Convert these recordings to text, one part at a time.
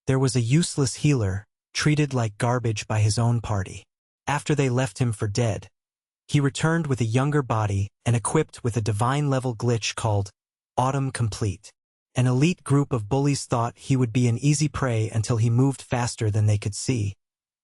There was a useless healer, treated like garbage by his own party. After they left him for dead, he returned with a younger body and equipped with a divine-level glitch called Autumn Complete. An elite group of bullies thought he would be an easy prey until he moved faster than they could see,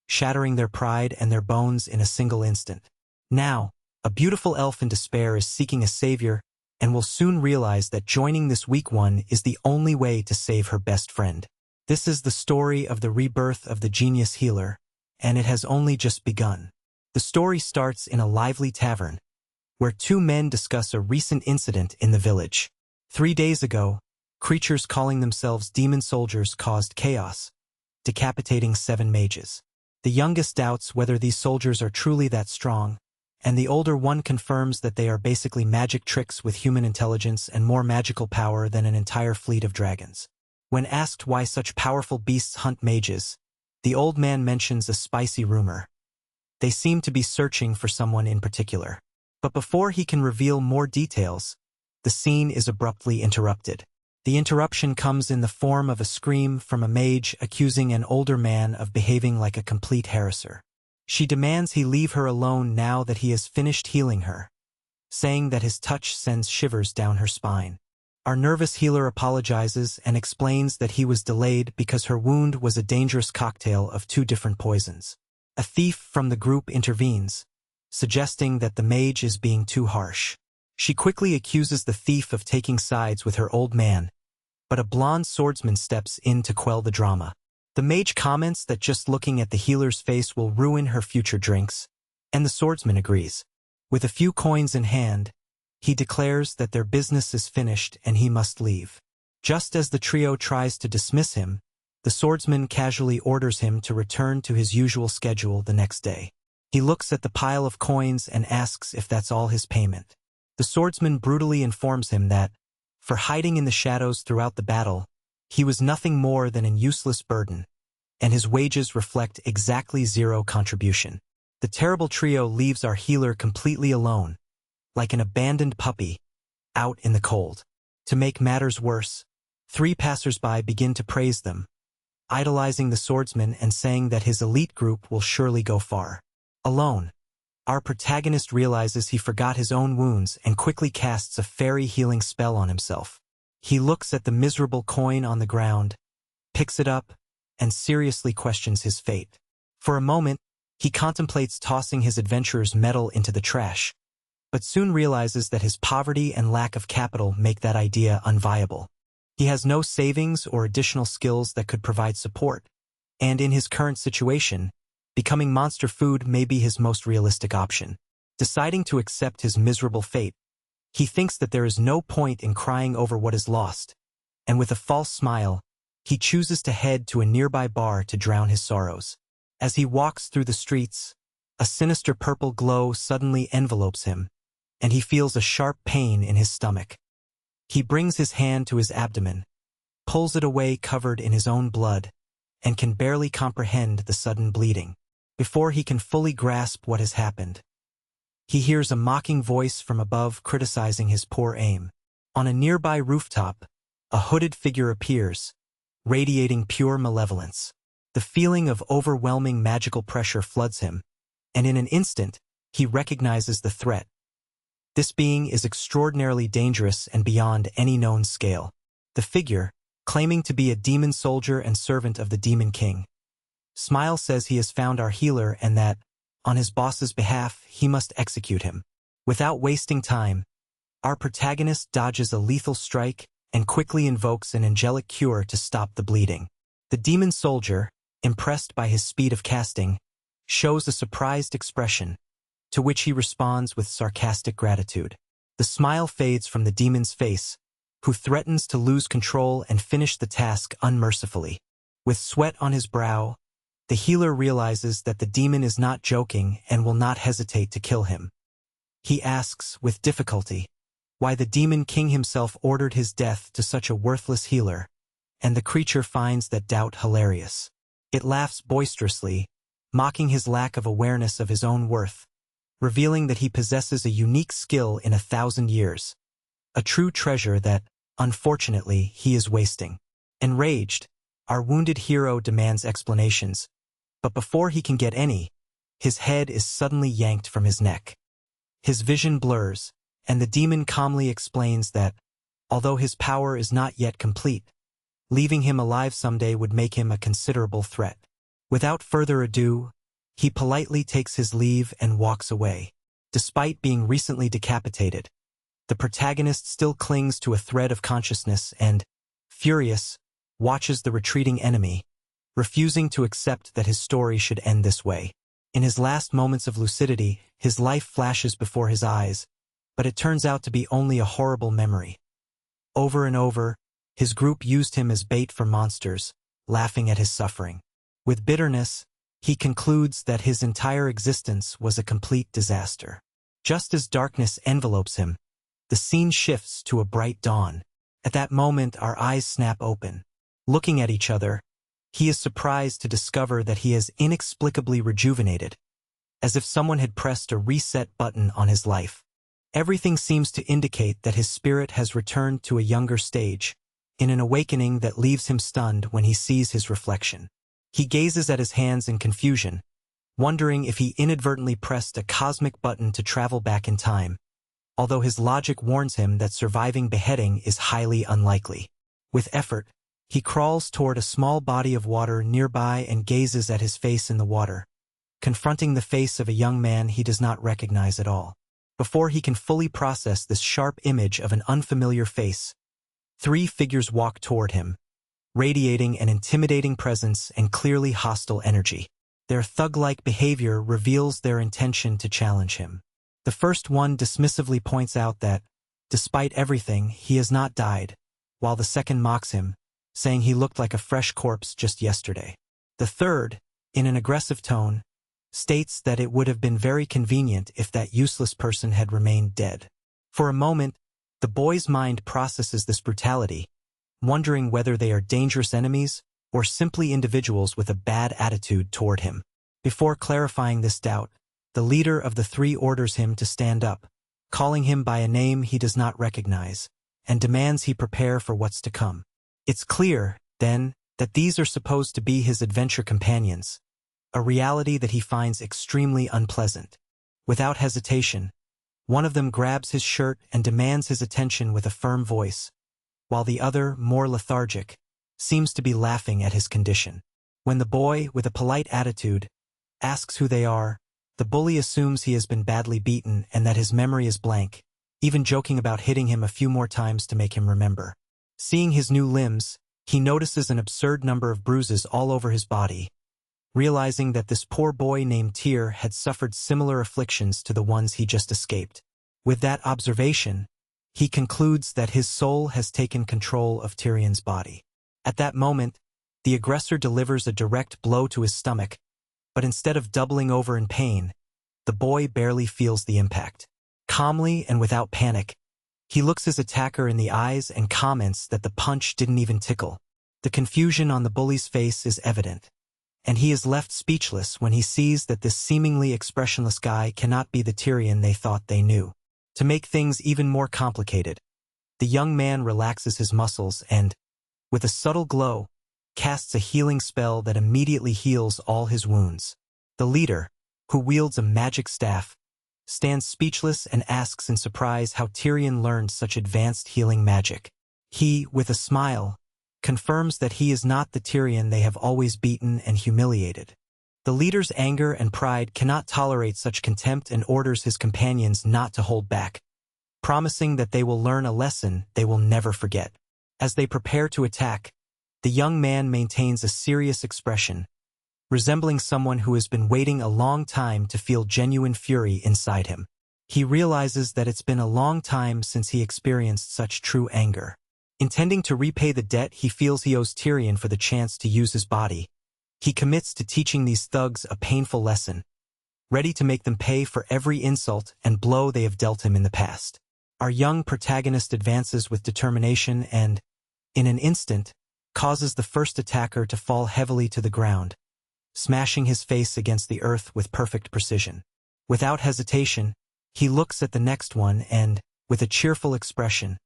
shattering their pride and their bones in a single instant. Now, a beautiful elf in despair is seeking a savior and will soon realize that joining this weak one is the only way to save her best friend. This is the story of the rebirth of the genius healer, and it has only just begun. The story starts in a lively tavern, where two men discuss a recent incident in the village. 3 days ago, creatures calling themselves demon soldiers caused chaos, decapitating 7 mages. The youngest doubts whether these soldiers are truly that strong, and the older one confirms that they are basically magic tricks with human intelligence and more magical power than an entire fleet of dragons. When asked why such powerful beasts hunt mages, the old man mentions a spicy rumor. They seem to be searching for someone in particular. But before he can reveal more details, the scene is abruptly interrupted. The interruption comes in the form of a scream from a mage accusing an older man of behaving like a complete harasser. She demands he leave her alone now that he has finished healing her, saying that his touch sends shivers down her spine. Our nervous healer apologizes and explains that he was delayed because her wound was a dangerous cocktail of 2 different poisons. A thief from the group intervenes, suggesting that the mage is being too harsh. She quickly accuses the thief of taking sides with her old man, but a blonde swordsman steps in to quell the drama. The mage comments that just looking at the healer's face will ruin her future drinks, and the swordsman agrees. With a few coins in hand, he declares that their business is finished and he must leave. Just as the trio tries to dismiss him, the swordsman casually orders him to return to his usual schedule the next day. He looks at the pile of coins and asks if that's all his payment. The swordsman brutally informs him that, for hiding in the shadows throughout the battle, he was nothing more than a useless burden, and his wages reflect exactly 0 contribution. The terrible trio leaves our healer completely alone, like an abandoned puppy, out in the cold. To make matters worse, 3 passers-by begin to praise them, idolizing the swordsman and saying that his elite group will surely go far. Alone, our protagonist realizes he forgot his own wounds and quickly casts a fairy healing spell on himself. He looks at the miserable coin on the ground, picks it up, and seriously questions his fate. For a moment, he contemplates tossing his adventurer's medal into the trash, but soon realizes that his poverty and lack of capital make that idea unviable. He has no savings or additional skills that could provide support, and in his current situation, becoming monster food may be his most realistic option. Deciding to accept his miserable fate, he thinks that there is no point in crying over what is lost, and with a false smile, he chooses to head to a nearby bar to drown his sorrows. As he walks through the streets, a sinister purple glow suddenly envelopes him, and he feels a sharp pain in his stomach. He brings his hand to his abdomen, pulls it away covered in his own blood, and can barely comprehend the sudden bleeding. Before he can fully grasp what has happened, he hears a mocking voice from above criticizing his poor aim. On a nearby rooftop, a hooded figure appears, radiating pure malevolence. The feeling of overwhelming magical pressure floods him, and in an instant, he recognizes the threat. This being is extraordinarily dangerous and beyond any known scale. The figure, claiming to be a demon soldier and servant of the Demon King, Smile says he has found our healer and that, on his boss's behalf, he must execute him. Without wasting time, our protagonist dodges a lethal strike and quickly invokes an angelic cure to stop the bleeding. The demon soldier, impressed by his speed of casting, shows a surprised expression, to which he responds with sarcastic gratitude. The smile fades from the demon's face, who threatens to lose control and finish the task unmercifully. With sweat on his brow, the healer realizes that the demon is not joking and will not hesitate to kill him. He asks, with difficulty, why the Demon King himself ordered his death to such a worthless healer, and the creature finds that doubt hilarious. It laughs boisterously, mocking his lack of awareness of his own worth, revealing that he possesses a unique skill in 1,000 years, a true treasure that, unfortunately, he is wasting. Enraged, Our wounded hero demands explanations, but before he can get any, his head is suddenly yanked from his neck. His vision blurs, and the demon calmly explains that, although his power is not yet complete, leaving him alive someday would make him a considerable threat. Without further ado, he politely takes his leave and walks away. Despite being recently decapitated, the protagonist still clings to a thread of consciousness and, furious, watches the retreating enemy, refusing to accept that his story should end this way. In his last moments of lucidity, his life flashes before his eyes, but it turns out to be only a horrible memory. Over and over, his group used him as bait for monsters, laughing at his suffering. With bitterness, he concludes that his entire existence was a complete disaster. Just as darkness envelopes him, the scene shifts to a bright dawn. At that moment, our eyes snap open. Looking at each other, he is surprised to discover that he has inexplicably rejuvenated, as if someone had pressed a reset button on his life. Everything seems to indicate that his spirit has returned to a younger stage, in an awakening that leaves him stunned when he sees his reflection. He gazes at his hands in confusion, wondering if he inadvertently pressed a cosmic button to travel back in time, although his logic warns him that surviving beheading is highly unlikely. With effort, he crawls toward a small body of water nearby and gazes at his face in the water, confronting the face of a young man he does not recognize at all. Before he can fully process this sharp image of an unfamiliar face, three figures walk toward him, radiating an intimidating presence and clearly hostile energy. Their thug-like behavior reveals their intention to challenge him. The first one dismissively points out that, despite everything, he has not died, while the second mocks him, saying he looked like a fresh corpse just yesterday. The third, in an aggressive tone, states that it would have been very convenient if that useless person had remained dead. For a moment, the boy's mind processes this brutality, wondering whether they are dangerous enemies or simply individuals with a bad attitude toward him. Before clarifying this doubt, the leader of the three orders him to stand up, calling him by a name he does not recognize, and demands he prepare for what's to come. It's clear, then, that these are supposed to be his adventure companions, a reality that he finds extremely unpleasant. Without hesitation, one of them grabs his shirt and demands his attention with a firm voice, while the other, more lethargic, seems to be laughing at his condition. When the boy, with a polite attitude, asks who they are, the bully assumes he has been badly beaten and that his memory is blank, even joking about hitting him a few more times to make him remember. Seeing his new limbs, he notices an absurd number of bruises all over his body, realizing that this poor boy named Tyr had suffered similar afflictions to the ones he just escaped. With that observation, he concludes that his soul has taken control of Tyrion's body. At that moment, the aggressor delivers a direct blow to his stomach, but instead of doubling over in pain, the boy barely feels the impact. Calmly and without panic, he looks his attacker in the eyes and comments that the punch didn't even tickle. The confusion on the bully's face is evident, and he is left speechless when he sees that this seemingly expressionless guy cannot be the Tyrion they thought they knew. To make things even more complicated, the young man relaxes his muscles and, with a subtle glow, casts a healing spell that immediately heals all his wounds. The leader, who wields a magic staff, stands speechless and asks in surprise how Tyrion learned such advanced healing magic. He, with a smile, confirms that he is not the Tyrion they have always beaten and humiliated. The leader's anger and pride cannot tolerate such contempt and orders his companions not to hold back, promising that they will learn a lesson they will never forget. As they prepare to attack, the young man maintains a serious expression, resembling someone who has been waiting a long time to feel genuine fury inside him. He realizes that it's been a long time since he experienced such true anger. Intending to repay the debt he feels he owes Tyrion for the chance to use his body, he commits to teaching these thugs a painful lesson, ready to make them pay for every insult and blow they have dealt him in the past. Our young protagonist advances with determination and, in an instant, causes the first attacker to fall heavily to the ground, smashing his face against the earth with perfect precision. Without hesitation, he looks at the next one and, with a cheerful expression,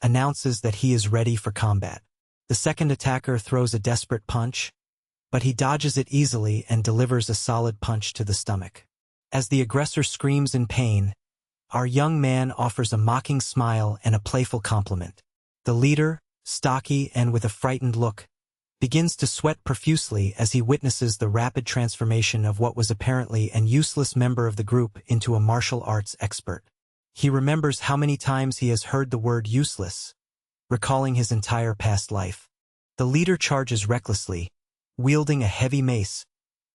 announces that he is ready for combat. The second attacker throws a desperate punch, but he dodges it easily and delivers a solid punch to the stomach. As the aggressor screams in pain, our young man offers a mocking smile and a playful compliment. The leader, stocky and with a frightened look, begins to sweat profusely as he witnesses the rapid transformation of what was apparently an useless member of the group into a martial arts expert. He remembers how many times he has heard the word useless, recalling his entire past life. The leader charges recklessly, wielding a heavy mace,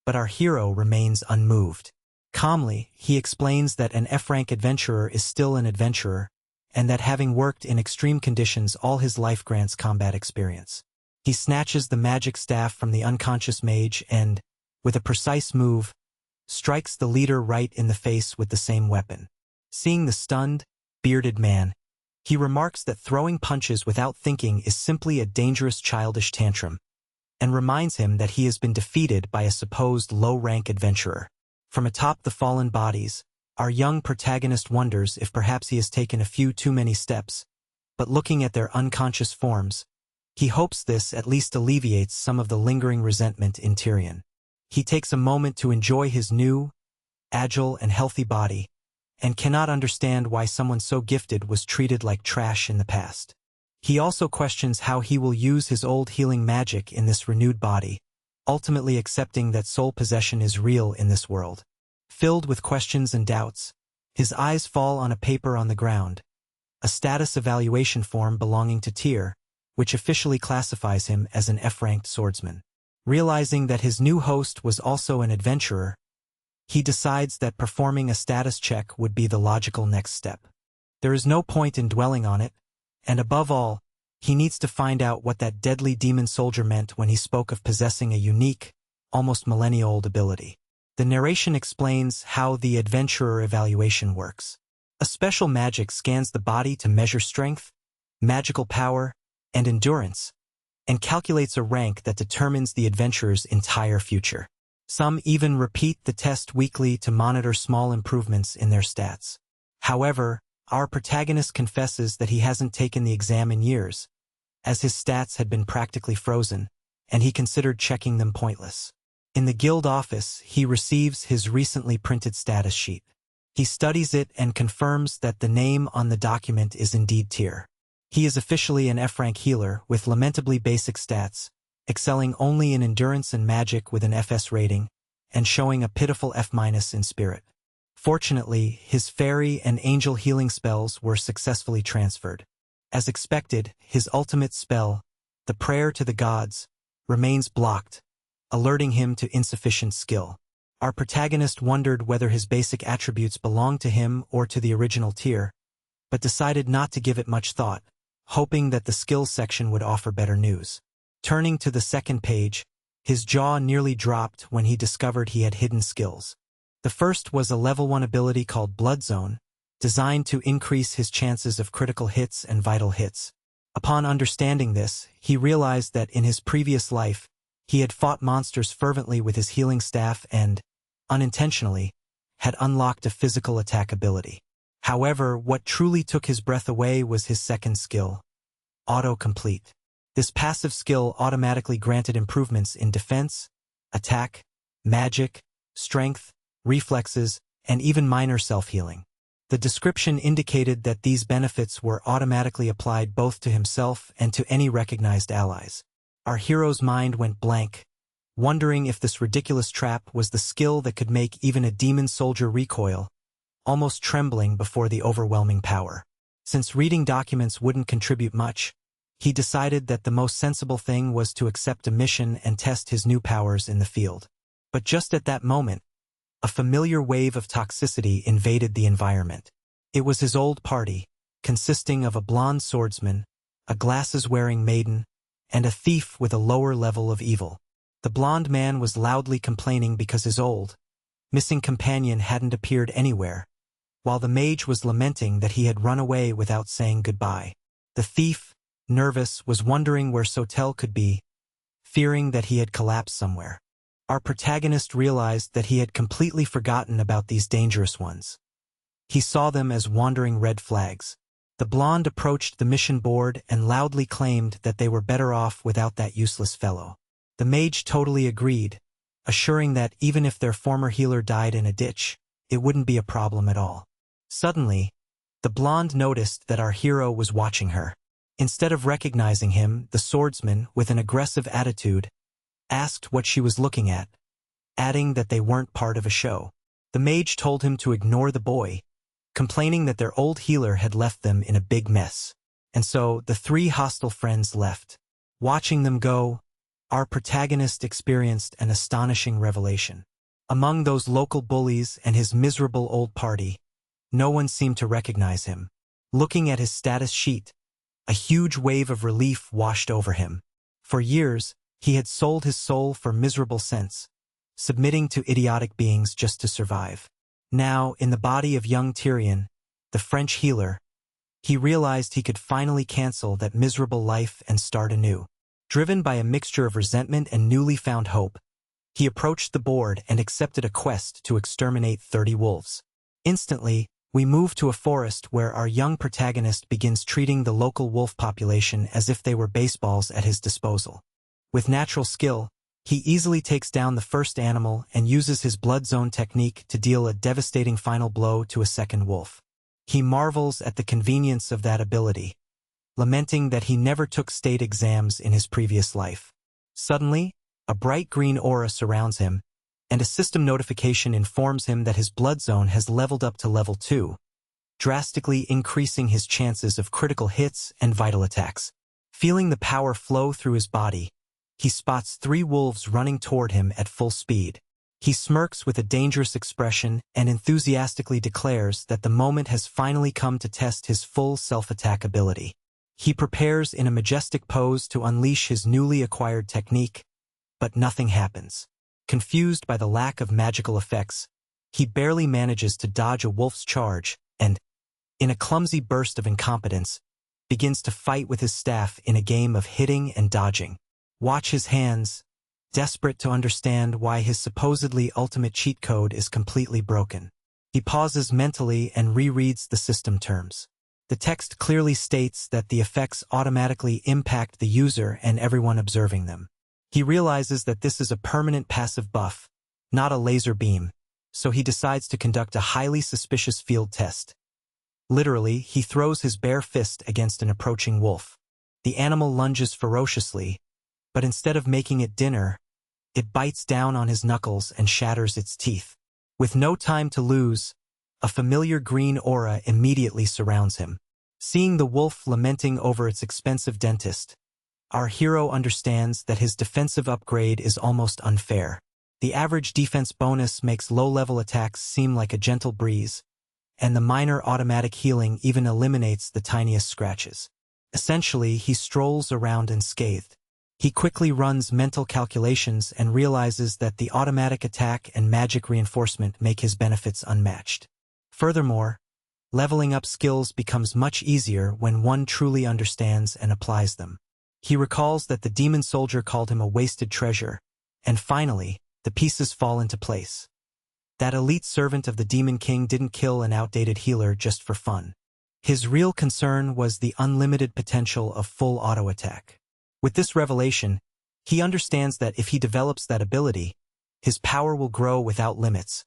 but our hero remains unmoved. Calmly, he explains that an F-rank adventurer is still an adventurer, and that having worked in extreme conditions all his life grants combat experience. He snatches the magic staff from the unconscious mage and, with a precise move, strikes the leader right in the face with the same weapon. Seeing the stunned, bearded man, he remarks that throwing punches without thinking is simply a dangerous childish tantrum, and reminds him that he has been defeated by a supposed low-rank adventurer. From atop the fallen bodies, our young protagonist wonders if perhaps he has taken a few too many steps, but looking at their unconscious forms, he hopes this at least alleviates some of the lingering resentment in Tyrion. He takes a moment to enjoy his new, agile and healthy body, and cannot understand why someone so gifted was treated like trash in the past. He also questions how he will use his old healing magic in this renewed body, ultimately accepting that soul possession is real in this world. Filled with questions and doubts, his eyes fall on a paper on the ground, a status evaluation form belonging to Tyr, which officially classifies him as an F-ranked swordsman. Realizing that his new host was also an adventurer, he decides that performing a status check would be the logical next step. There is no point in dwelling on it, and above all, he needs to find out what that deadly demon soldier meant when he spoke of possessing a unique, almost millennia-old ability. The narration explains how the adventurer evaluation works. A special magic scans the body to measure strength, magical power, and endurance, and calculates a rank that determines the adventurer's entire future. Some even repeat the test weekly to monitor small improvements in their stats. However, our protagonist confesses that he hasn't taken the exam in years, as his stats had been practically frozen, and he considered checking them pointless. In the guild office, he receives his recently printed status sheet. He studies it and confirms that the name on the document is indeed Tyr. He is officially an F-rank healer with lamentably basic stats, excelling only in endurance and magic with an FS rating, and showing a pitiful F- in spirit. Fortunately, his fairy and angel healing spells were successfully transferred. As expected, his ultimate spell, the prayer to the gods, remains blocked, alerting him to insufficient skill. Our protagonist wondered whether his basic attributes belonged to him or to the original Tyr, but decided not to give it much thought, hoping that the skills section would offer better news. Turning to the second page, his jaw nearly dropped when he discovered he had hidden skills. The first was a level 1 ability called Blood Zone, designed to increase his chances of critical hits and vital hits. Upon understanding this, he realized that in his previous life, he had fought monsters fervently with his healing staff and, unintentionally, had unlocked a physical attack ability. However, what truly took his breath away was his second skill, Auto-Complete. This passive skill automatically granted improvements in defense, attack, magic, strength, reflexes, and even minor self-healing. The description indicated that these benefits were automatically applied both to himself and to any recognized allies. Our hero's mind went blank, wondering if this ridiculous trap was the skill that could make even a demon soldier recoil, almost trembling before the overwhelming power. Since reading documents wouldn't contribute much, he decided that the most sensible thing was to accept a mission and test his new powers in the field. But just at that moment, a familiar wave of toxicity invaded the environment. It was his old party, consisting of a blonde swordsman, a glasses-wearing maiden, and a thief with a lower level of evil. The blonde man was loudly complaining because his old, missing companion hadn't appeared anywhere, while the mage was lamenting that he had run away without saying goodbye. The thief, nervous, was wondering where Sotel could be, fearing that he had collapsed somewhere. Our protagonist realized that he had completely forgotten about these dangerous ones. He saw them as wandering red flags. The blonde approached the mission board and loudly claimed that they were better off without that useless fellow. The mage totally agreed, assuring that even if their former healer died in a ditch, it wouldn't be a problem at all. Suddenly, the blonde noticed that our hero was watching her. Instead of recognizing him, the swordsman, with an aggressive attitude, asked what she was looking at, adding that they weren't part of a show. The mage told him to ignore the boy, complaining that their old healer had left them in a big mess. And so, the three hostile friends left. Watching them go, our protagonist experienced an astonishing revelation. Among those local bullies and his miserable old party, no one seemed to recognize him. Looking at his status sheet, a huge wave of relief washed over him. For years, he had sold his soul for miserable cents, submitting to idiotic beings just to survive. Now, in the body of young Tyrion, the French healer, he realized he could finally cancel that miserable life and start anew. Driven by a mixture of resentment and newly found hope, he approached the board and accepted a quest to exterminate 30 wolves. Instantly, we move to a forest where our young protagonist begins treating the local wolf population as if they were baseballs at his disposal. With natural skill, he easily takes down the first animal and uses his blood zone technique to deal a devastating final blow to a second wolf. He marvels at the convenience of that ability, lamenting that he never took state exams in his previous life. Suddenly, a bright green aura surrounds him, and a system notification informs him that his blood zone has leveled up to level 2, drastically increasing his chances of critical hits and vital attacks. Feeling the power flow through his body, he spots 3 wolves running toward him at full speed. He smirks with a dangerous expression and enthusiastically declares that the moment has finally come to test his full self-attack ability. He prepares in a majestic pose to unleash his newly acquired technique, but nothing happens. Confused by the lack of magical effects, he barely manages to dodge a wolf's charge and, in a clumsy burst of incompetence, begins to fight with his staff in a game of hitting and dodging. Watch his hands, desperate to understand why his supposedly ultimate cheat code is completely broken. He pauses mentally and rereads the system terms. The text clearly states that the effects automatically impact the user and everyone observing them. He realizes that this is a permanent passive buff, not a laser beam, so he decides to conduct a highly suspicious field test. Literally, he throws his bare fist against an approaching wolf. The animal lunges ferociously, but instead of making it dinner, it bites down on his knuckles and shatters its teeth. With no time to lose, a familiar green aura immediately surrounds him. Seeing the wolf lamenting over its expensive dentist, our hero understands that his defensive upgrade is almost unfair. The average defense bonus makes low-level attacks seem like a gentle breeze, and the minor automatic healing even eliminates the tiniest scratches. Essentially, he strolls around unscathed. He quickly runs mental calculations and realizes that the automatic attack and magic reinforcement make his benefits unmatched. Furthermore, leveling up skills becomes much easier when one truly understands and applies them. He recalls that the demon soldier called him a wasted treasure, and finally, the pieces fall into place. That elite servant of the Demon King didn't kill an outdated healer just for fun. His real concern was the unlimited potential of full auto attack. With this revelation, he understands that if he develops that ability, his power will grow without limits,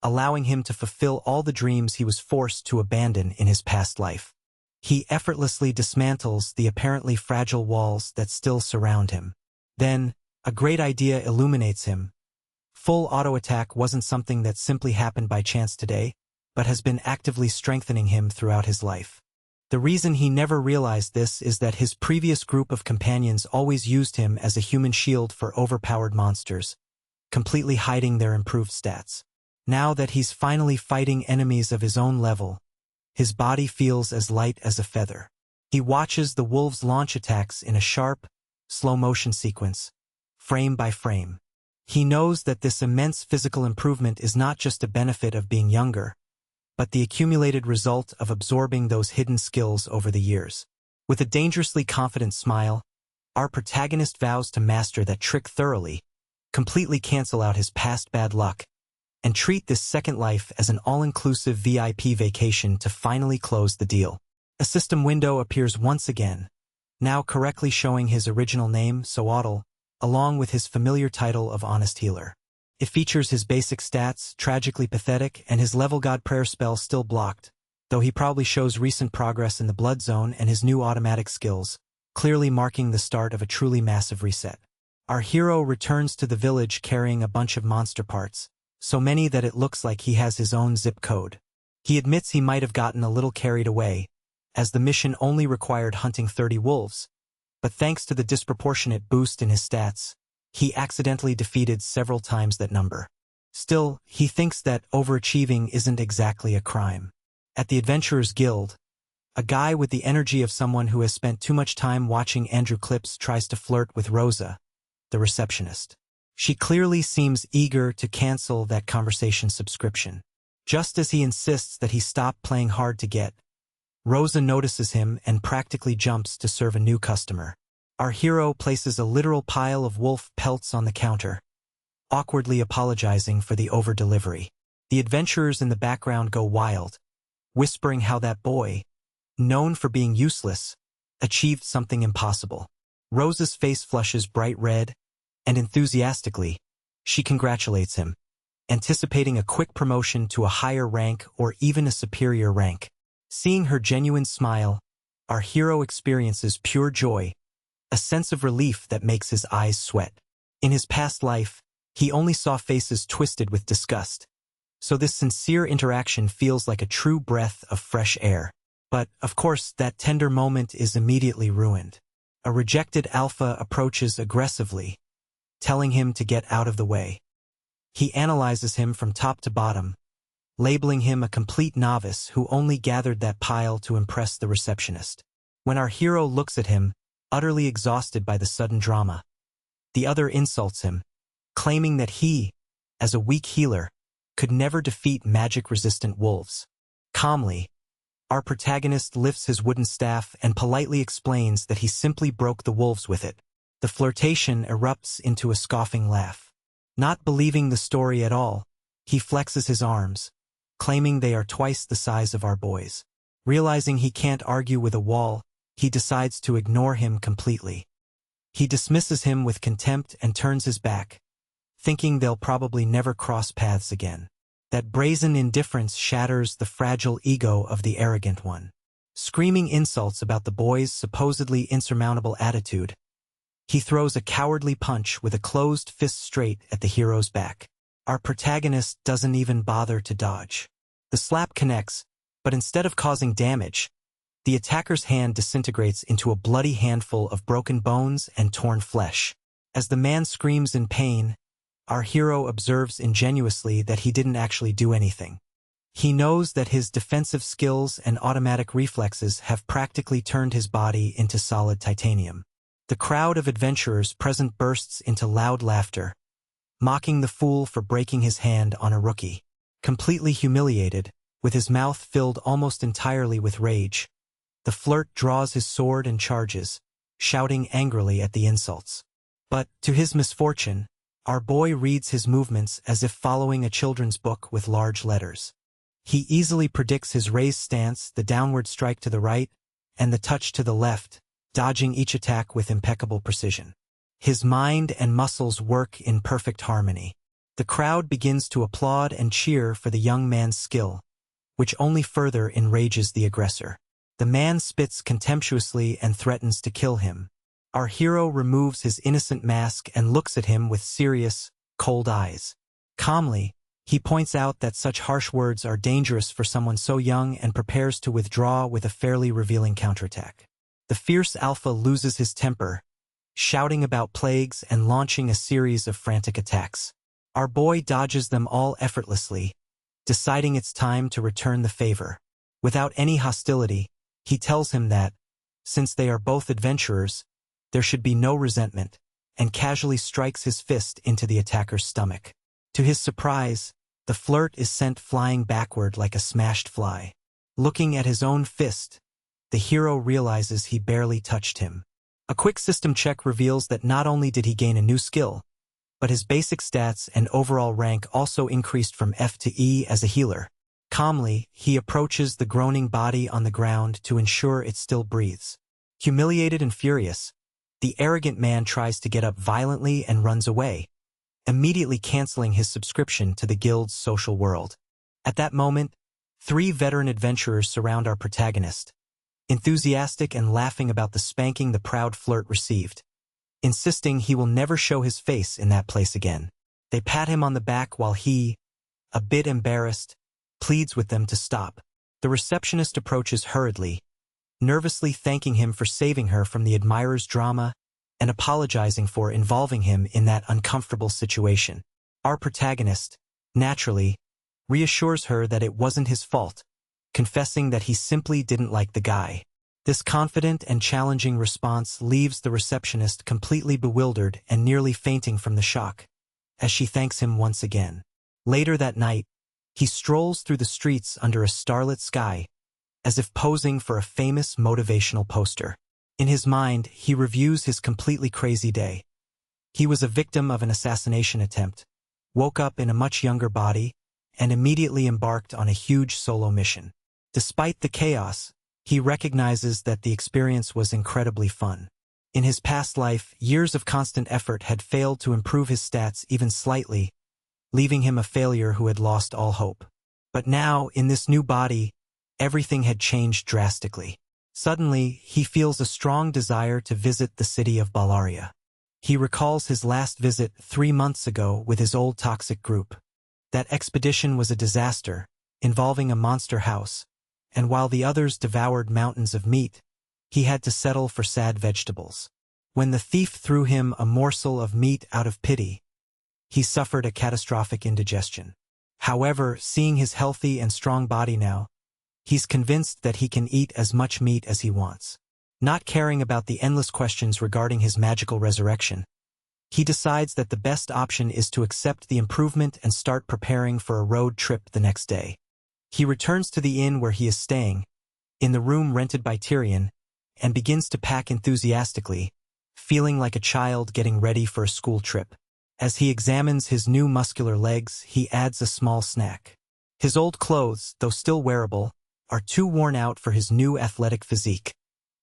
allowing him to fulfill all the dreams he was forced to abandon in his past life. He effortlessly dismantles the apparently fragile walls that still surround him. Then, a great idea illuminates him. Full auto attack wasn't something that simply happened by chance today, but has been actively strengthening him throughout his life. The reason he never realized this is that his previous group of companions always used him as a human shield for overpowered monsters, completely hiding their improved stats. Now that he's finally fighting enemies of his own level, his body feels as light as a feather. He watches the wolves launch attacks in a sharp, slow-motion sequence, frame by frame. He knows that this immense physical improvement is not just a benefit of being younger, but the accumulated result of absorbing those hidden skills over the years. With a dangerously confident smile, our protagonist vows to master that trick thoroughly, completely cancel out his past bad luck, and treat this second life as an all-inclusive VIP vacation to finally close the deal. A system window appears once again, now correctly showing his original name, Soatl, along with his familiar title of Honest Healer. It features his basic stats, Tragically Pathetic, and his Level God Prayer spell still blocked, though he probably shows recent progress in the Blood Zone and his new automatic skills, clearly marking the start of a truly massive reset. Our hero returns to the village carrying a bunch of monster parts, so many that it looks like he has his own zip code. He admits he might have gotten a little carried away, as the mission only required hunting 30 wolves, but thanks to the disproportionate boost in his stats, he accidentally defeated several times that number. Still, he thinks that overachieving isn't exactly a crime. At the Adventurers Guild, a guy with the energy of someone who has spent too much time watching Andrew clips tries to flirt with Rosa, the receptionist. She clearly seems eager to cancel that conversation subscription. Just as he insists that he stop playing hard to get, Rosa notices him and practically jumps to serve a new customer. Our hero places a literal pile of wolf pelts on the counter, awkwardly apologizing for the over-delivery. The adventurers in the background go wild, whispering how that boy, known for being useless, achieved something impossible. Rosa's face flushes bright red, and enthusiastically, she congratulates him, anticipating a quick promotion to a higher rank or even a superior rank. Seeing her genuine smile, our hero experiences pure joy, a sense of relief that makes his eyes sweat. In his past life, he only saw faces twisted with disgust, so this sincere interaction feels like a true breath of fresh air. But, of course, that tender moment is immediately ruined. A rejected alpha approaches aggressively, telling him to get out of the way. He analyzes him from top to bottom, labeling him a complete novice who only gathered that pile to impress the receptionist. When our hero looks at him, utterly exhausted by the sudden drama, the other insults him, claiming that he, as a weak healer, could never defeat magic-resistant wolves. Calmly, our protagonist lifts his wooden staff and politely explains that he simply broke the wolves with it. The flirtation erupts into a scoffing laugh. Not believing the story at all, he flexes his arms, claiming they are twice the size of our boys. Realizing he can't argue with a wall, he decides to ignore him completely. He dismisses him with contempt and turns his back, thinking they'll probably never cross paths again. That brazen indifference shatters the fragile ego of the arrogant one. Screaming insults about the boy's supposedly insurmountable attitude, he throws a cowardly punch with a closed fist straight at the hero's back. Our protagonist doesn't even bother to dodge. The slap connects, but instead of causing damage, the attacker's hand disintegrates into a bloody handful of broken bones and torn flesh. As the man screams in pain, our hero observes ingenuously that he didn't actually do anything. He knows that his defensive skills and automatic reflexes have practically turned his body into solid titanium. The crowd of adventurers present bursts into loud laughter, mocking the fool for breaking his hand on a rookie. Completely humiliated, with his mouth filled almost entirely with rage, the flirt draws his sword and charges, shouting angrily at the insults. But, to his misfortune, our boy reads his movements as if following a children's book with large letters. He easily predicts his raised stance, the downward strike to the right, and the touch to the left, dodging each attack with impeccable precision. His mind and muscles work in perfect harmony. The crowd begins to applaud and cheer for the young man's skill, which only further enrages the aggressor. The man spits contemptuously and threatens to kill him. Our hero removes his innocent mask and looks at him with serious, cold eyes. Calmly, he points out that such harsh words are dangerous for someone so young and prepares to withdraw with a fairly revealing counterattack. The fierce alpha loses his temper, shouting about plagues and launching a series of frantic attacks. Our boy dodges them all effortlessly, deciding it's time to return the favor. Without any hostility, he tells him that, since they are both adventurers, there should be no resentment, and casually strikes his fist into the attacker's stomach. To his surprise, the flirt is sent flying backward like a smashed fly. Looking at his own fist, the hero realizes he barely touched him. A quick system check reveals that not only did he gain a new skill, but his basic stats and overall rank also increased from F to E as a healer. Calmly, he approaches the groaning body on the ground to ensure it still breathes. Humiliated and furious, the arrogant man tries to get up violently and runs away, immediately canceling his subscription to the guild's social world. At that moment, 3 veteran adventurers surround our protagonist, enthusiastic and laughing about the spanking the proud flirt received, insisting he will never show his face in that place again. They pat him on the back while he, a bit embarrassed, pleads with them to stop. The receptionist approaches hurriedly, nervously thanking him for saving her from the admirer's drama and apologizing for involving him in that uncomfortable situation. Our protagonist, naturally, reassures her that it wasn't his fault, confessing that he simply didn't like the guy. This confident and challenging response leaves the receptionist completely bewildered and nearly fainting from the shock, as she thanks him once again. Later that night, he strolls through the streets under a starlit sky, as if posing for a famous motivational poster. In his mind, he reviews his completely crazy day. He was a victim of an assassination attempt, woke up in a much younger body, and immediately embarked on a huge solo mission. Despite the chaos, he recognizes that the experience was incredibly fun. In his past life, years of constant effort had failed to improve his stats even slightly, leaving him a failure who had lost all hope. But now, in this new body, everything had changed drastically. Suddenly, he feels a strong desire to visit the city of Balaria. He recalls his last visit 3 months ago with his old toxic group. That expedition was a disaster, involving a monster house, and while the others devoured mountains of meat, he had to settle for sad vegetables. When the thief threw him a morsel of meat out of pity, he suffered a catastrophic indigestion. However, seeing his healthy and strong body now, he's convinced that he can eat as much meat as he wants. Not caring about the endless questions regarding his magical resurrection, he decides that the best option is to accept the improvement and start preparing for a road trip the next day. He returns to the inn where he is staying, in the room rented by Tyrion, and begins to pack enthusiastically, feeling like a child getting ready for a school trip. As he examines his new muscular legs, he adds a small snack. His old clothes, though still wearable, are too worn out for his new athletic physique,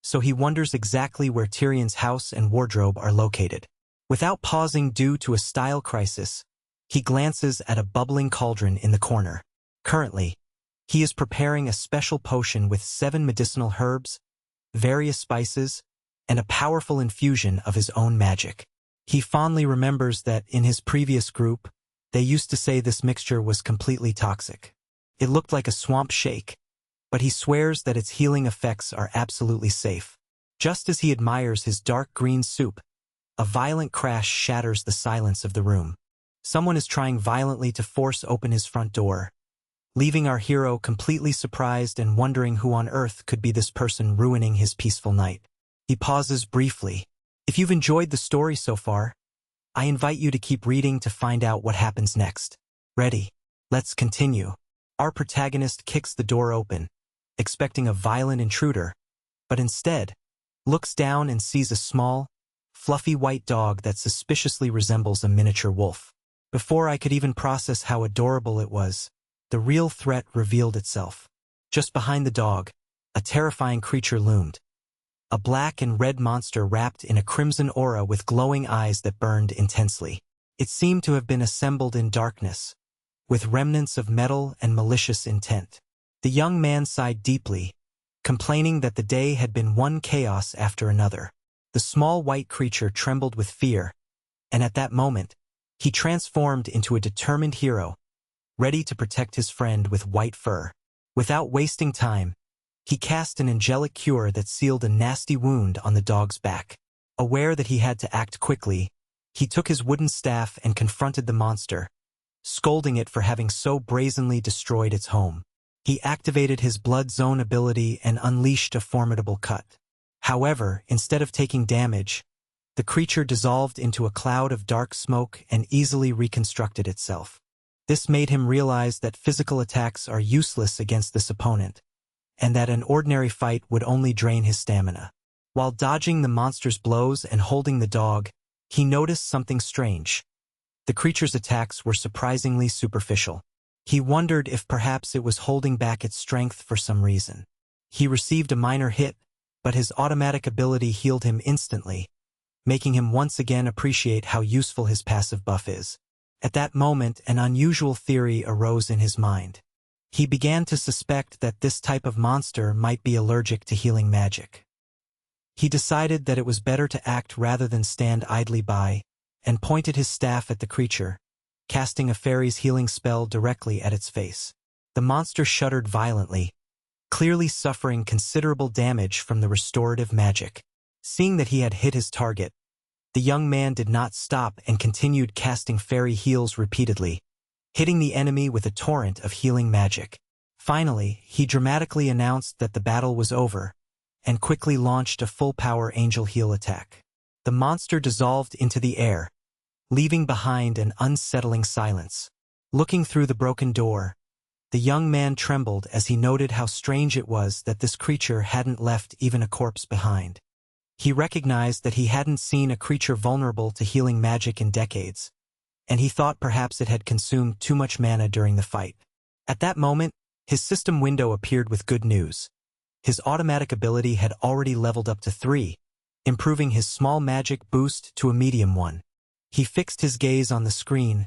so he wonders exactly where Tyrion's house and wardrobe are located. Without pausing due to a style crisis, he glances at a bubbling cauldron in the corner. Currently, he is preparing a special potion with 7 medicinal herbs, various spices, and a powerful infusion of his own magic. He fondly remembers that in his previous group, they used to say this mixture was completely toxic. It looked like a swamp shake, but he swears that its healing effects are absolutely safe. Just as he admires his dark green soup, a violent crash shatters the silence of the room. Someone is trying violently to force open his front door, leaving our hero completely surprised and wondering who on earth could be this person ruining his peaceful night. He pauses briefly. If you've enjoyed the story so far, I invite you to keep reading to find out what happens next. Ready? Let's continue. Our protagonist kicks the door open, expecting a violent intruder, but instead, looks down and sees a small, fluffy white dog that suspiciously resembles a miniature wolf. Before I could even process how adorable it was, the real threat revealed itself. Just behind the dog, a terrifying creature loomed. A black and red monster wrapped in a crimson aura with glowing eyes that burned intensely. It seemed to have been assembled in darkness, with remnants of metal and malicious intent. The young man sighed deeply, complaining that the day had been one chaos after another. The small white creature trembled with fear, and at that moment, he transformed into a determined hero, ready to protect his friend with white fur. Without wasting time, he cast an angelic cure that sealed a nasty wound on the dog's back. Aware that he had to act quickly, he took his wooden staff and confronted the monster, scolding it for having so brazenly destroyed its home. He activated his blood zone ability and unleashed a formidable cut. However, instead of taking damage, the creature dissolved into a cloud of dark smoke and easily reconstructed itself. This made him realize that physical attacks are useless against this opponent, and that an ordinary fight would only drain his stamina. While dodging the monster's blows and holding the dog, he noticed something strange. The creature's attacks were surprisingly superficial. He wondered if perhaps it was holding back its strength for some reason. He received a minor hit, but his automatic ability healed him instantly, making him once again appreciate how useful his passive buff is. At that moment, an unusual theory arose in his mind. He began to suspect that this type of monster might be allergic to healing magic. He decided that it was better to act rather than stand idly by, and pointed his staff at the creature, casting a fairy's healing spell directly at its face. The monster shuddered violently, clearly suffering considerable damage from the restorative magic. Seeing that he had hit his target, the young man did not stop and continued casting fairy heals repeatedly, hitting the enemy with a torrent of healing magic. Finally, he dramatically announced that the battle was over, and quickly launched a full-power angel heal attack. The monster dissolved into the air, leaving behind an unsettling silence. Looking through the broken door, the young man trembled as he noted how strange it was that this creature hadn't left even a corpse behind. He recognized that he hadn't seen a creature vulnerable to healing magic in decades, and he thought perhaps it had consumed too much mana during the fight. At that moment, his system window appeared with good news. His automatic ability had already leveled up to 3, improving his small magic boost to a medium one. He fixed his gaze on the screen,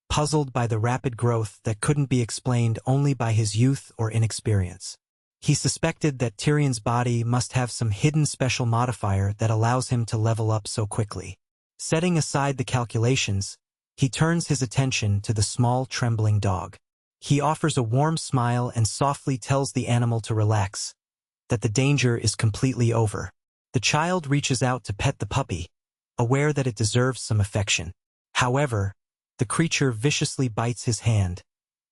puzzled by the rapid growth that couldn't be explained only by his youth or inexperience. He suspected that Tyrion's body must have some hidden special modifier that allows him to level up so quickly. Setting aside the calculations, he turns his attention to the small trembling dog. He offers a warm smile and softly tells the animal to relax, that the danger is completely over. The child reaches out to pet the puppy, aware that it deserves some affection. However, the creature viciously bites his hand,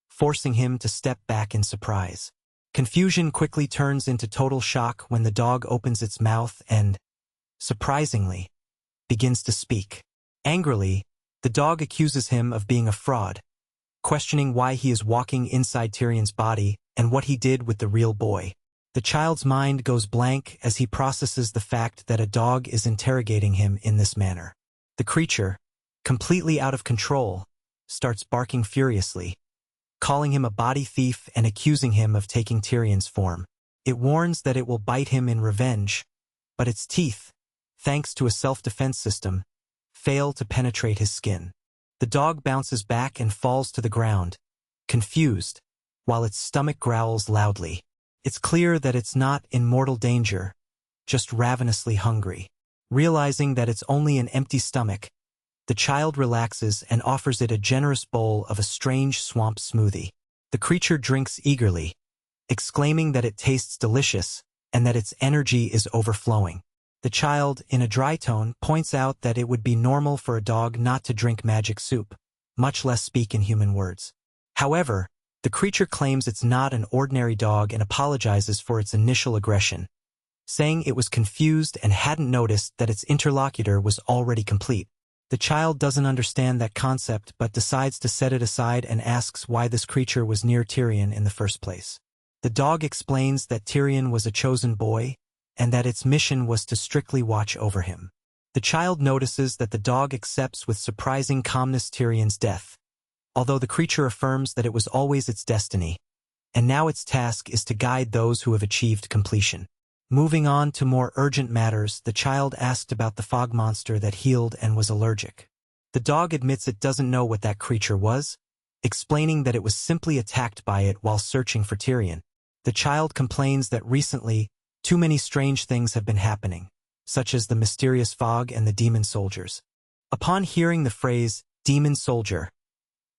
forcing him to step back in surprise. Confusion quickly turns into total shock when the dog opens its mouth and, surprisingly, begins to speak. Angrily, the dog accuses him of being a fraud, questioning why he is walking inside Tyrion's body and what he did with the real boy. The child's mind goes blank as he processes the fact that a dog is interrogating him in this manner. The creature, completely out of control, starts barking furiously, calling him a body thief and accusing him of taking Tyrion's form. It warns that it will bite him in revenge, but its teeth, thanks to a self-defense system, fail to penetrate his skin. The dog bounces back and falls to the ground, confused, while its stomach growls loudly. It's clear that it's not in mortal danger, just ravenously hungry. Realizing that it's only an empty stomach, the child relaxes and offers it a generous bowl of a strange swamp smoothie. The creature drinks eagerly, exclaiming that it tastes delicious and that its energy is overflowing. The child, in a dry tone, points out that it would be normal for a dog not to drink magic soup, much less speak in human words. However, the creature claims it's not an ordinary dog and apologizes for its initial aggression, saying it was confused and hadn't noticed that its interlocutor was already complete. The child doesn't understand that concept but decides to set it aside and asks why this creature was near Tyrion in the first place. The dog explains that Tyrion was a chosen boy and that its mission was to strictly watch over him. The child notices that the dog accepts with surprising calmness Tyrion's death, although the creature affirms that it was always its destiny, and now its task is to guide those who have achieved completion. Moving on to more urgent matters, the child asked about the fog monster that healed and was allergic. The dog admits it doesn't know what that creature was, explaining that it was simply attacked by it while searching for Tyrion. The child complains that recently, too many strange things have been happening, such as the mysterious fog and the demon soldiers. Upon hearing the phrase, demon soldier,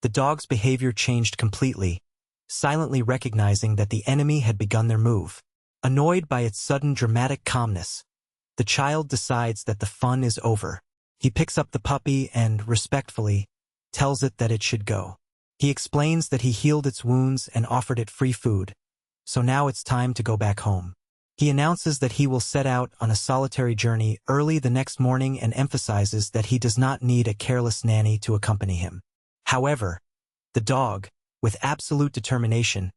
the dog's behavior changed completely, silently recognizing that the enemy had begun their move. Annoyed by its sudden dramatic calmness, the child decides that the fun is over. He picks up the puppy and, respectfully, tells it that it should go. He explains that he healed its wounds and offered it free food, so now it's time to go back home. He announces that he will set out on a solitary journey early the next morning and emphasizes that he does not need a careless nanny to accompany him. However, the dog, with absolute determination,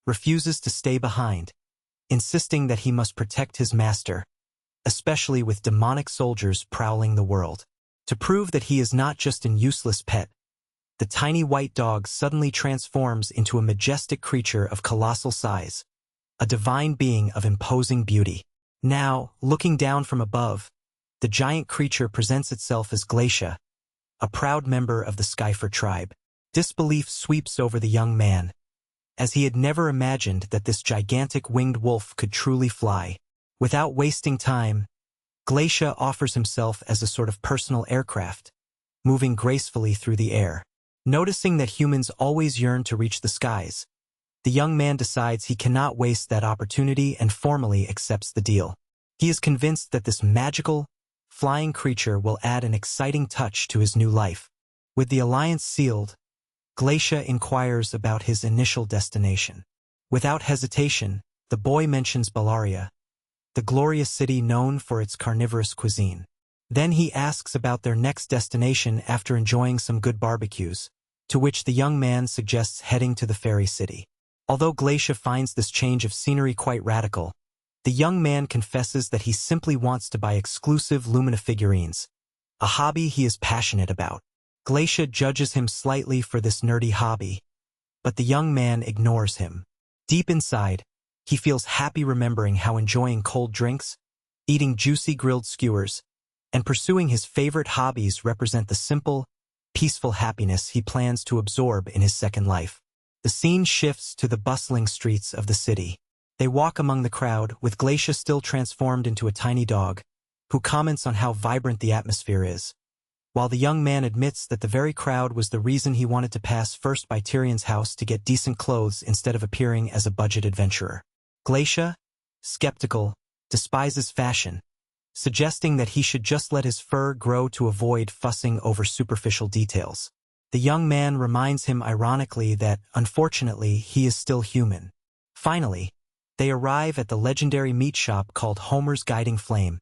refuses to stay behind, insisting that he must protect his master, especially with demonic soldiers prowling the world. To prove that he is not just an useless pet, the tiny white dog suddenly transforms into a majestic creature of colossal size, a divine being of imposing beauty. Now, looking down from above, the giant creature presents itself as Glacia, a proud member of the Skyfer tribe. Disbelief sweeps over the young man, as he had never imagined that this gigantic winged wolf could truly fly. Without wasting time, Glacia offers himself as a sort of personal aircraft, moving gracefully through the air. Noticing that humans always yearn to reach the skies, the young man decides he cannot waste that opportunity and formally accepts the deal. He is convinced that this magical, flying creature will add an exciting touch to his new life. With the alliance sealed, Glacia inquires about his initial destination. Without hesitation, the boy mentions Bellaria, the glorious city known for its carnivorous cuisine. Then he asks about their next destination after enjoying some good barbecues, to which the young man suggests heading to the fairy city. Although Glacia finds this change of scenery quite radical, the young man confesses that he simply wants to buy exclusive Lumina figurines, a hobby he is passionate about. Glacia judges him slightly for this nerdy hobby, but the young man ignores him. Deep inside, he feels happy remembering how enjoying cold drinks, eating juicy grilled skewers, and pursuing his favorite hobbies represent the simple, peaceful happiness he plans to absorb in his second life. The scene shifts to the bustling streets of the city. They walk among the crowd, with Glacia still transformed into a tiny dog, who comments on how vibrant the atmosphere is, while the young man admits that the very crowd was the reason he wanted to pass first by Tyrion's house to get decent clothes instead of appearing as a budget adventurer. Glacia, skeptical, despises fashion, suggesting that he should just let his fur grow to avoid fussing over superficial details. The young man reminds him ironically that, unfortunately, he is still human. Finally, they arrive at the legendary meat shop called Homer's Guiding Flame,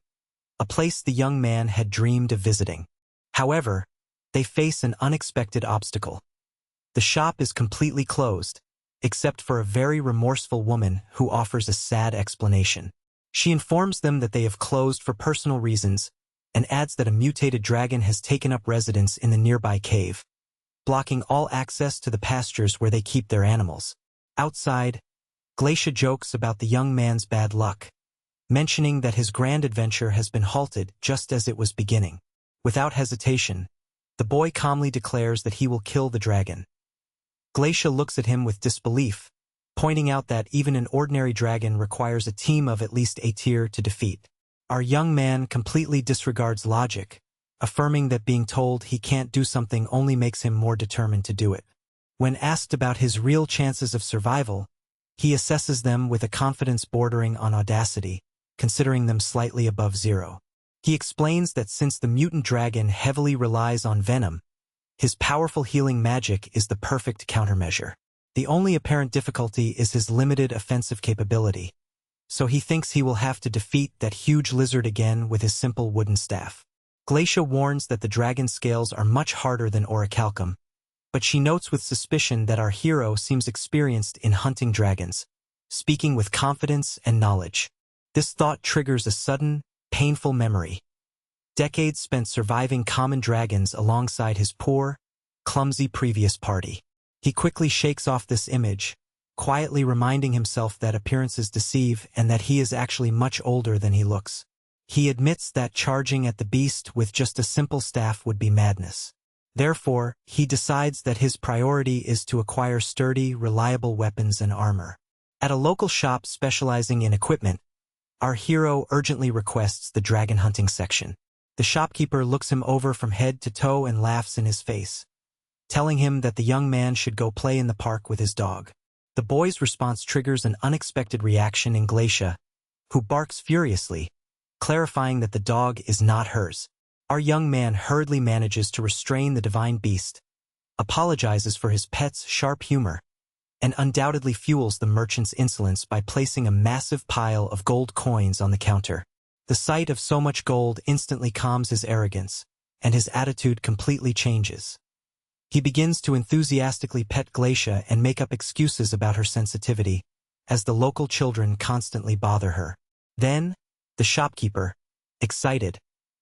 a place the young man had dreamed of visiting. However, they face an unexpected obstacle. The shop is completely closed, except for a very remorseful woman who offers a sad explanation. She informs them that they have closed for personal reasons and adds that a mutated dragon has taken up residence in the nearby cave, blocking all access to the pastures where they keep their animals. Outside, Glacia jokes about the young man's bad luck, mentioning that his grand adventure has been halted just as it was beginning. Without hesitation, the boy calmly declares that he will kill the dragon. Glacia looks at him with disbelief, pointing out that even an ordinary dragon requires a team of at least a tier to defeat. Our young man completely disregards logic, affirming that being told he can't do something only makes him more determined to do it. When asked about his real chances of survival, he assesses them with a confidence bordering on audacity, considering them slightly above zero. He explains that since the mutant dragon heavily relies on venom, his powerful healing magic is the perfect countermeasure. The only apparent difficulty is his limited offensive capability, so he thinks he will have to defeat that huge lizard again with his simple wooden staff. Glacia warns that the dragon's scales are much harder than orichalcum, but she notes with suspicion that our hero seems experienced in hunting dragons, speaking with confidence and knowledge. This thought triggers a sudden, painful memory. Decades spent surviving common dragons alongside his poor, clumsy previous party. He quickly shakes off this image, quietly reminding himself that appearances deceive and that he is actually much older than he looks. He admits that charging at the beast with just a simple staff would be madness. Therefore, he decides that his priority is to acquire sturdy, reliable weapons and armor. At a local shop specializing in equipment, our hero urgently requests the dragon hunting section. The shopkeeper looks him over from head to toe and laughs in his face, telling him that the young man should go play in the park with his dog. The boy's response triggers an unexpected reaction in Glacia, who barks furiously, clarifying that the dog is not hers. Our young man hurriedly manages to restrain the divine beast, apologizes for his pet's sharp humor, and undoubtedly fuels the merchant's insolence by placing a massive pile of gold coins on the counter. The sight of so much gold instantly calms his arrogance, and his attitude completely changes. He begins to enthusiastically pet Glacia and make up excuses about her sensitivity, as the local children constantly bother her. Then, the shopkeeper, excited,